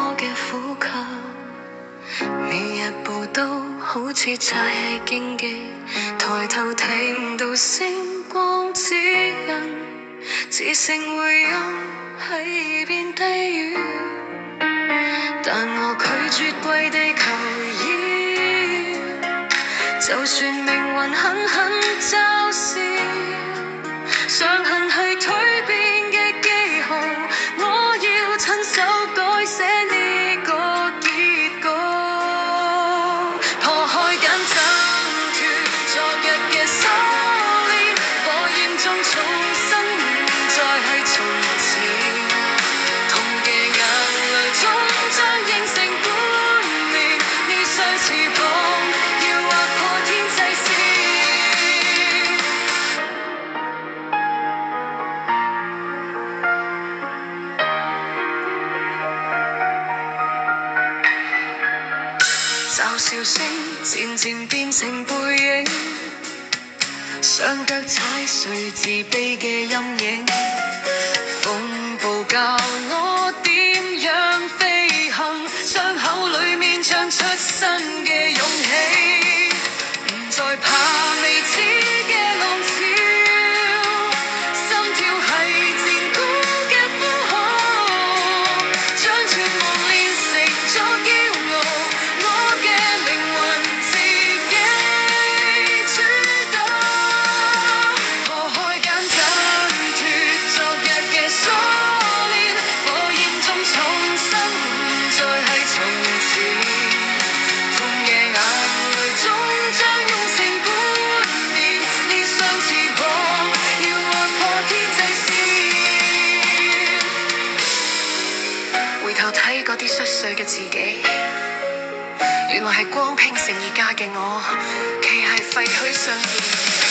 我嘅苦泣，每日步都好似踩喺荊棘，抬頭聽到星光指引，只剩回音喺變低語，但我拒絕為地球繞，就算命運狠狠嘲笑，傷痕係蛻變嘅記號，我要親手改寫呢個結局，破開緊掙脫昨日嘅鎖鏈，火焰中重生，再係從前，痛嘅眼淚終將形成冠冕，呢雙翅膀要劃破天際線。嘲笑聲漸漸變成背影，雙腳踩碎自卑嘅陰影，風暴教我點樣飛行，傷口裡面長出新嘅勇氣，唔再怕未知嘅浪潮，心跳係戰鼓嘅呼號，將絕望練成咗驕傲，我嘅靈魂自己主導，破開緊掙脫昨日嘅鎖鏈，火焰中重生，再係從前，痛嘅眼淚終將湧成冠冕，呢雙翅膀要劃破天際線。回頭睇嗰啲摔碎嘅自己，原來係光拼成而家嘅我，其係廢墟相見。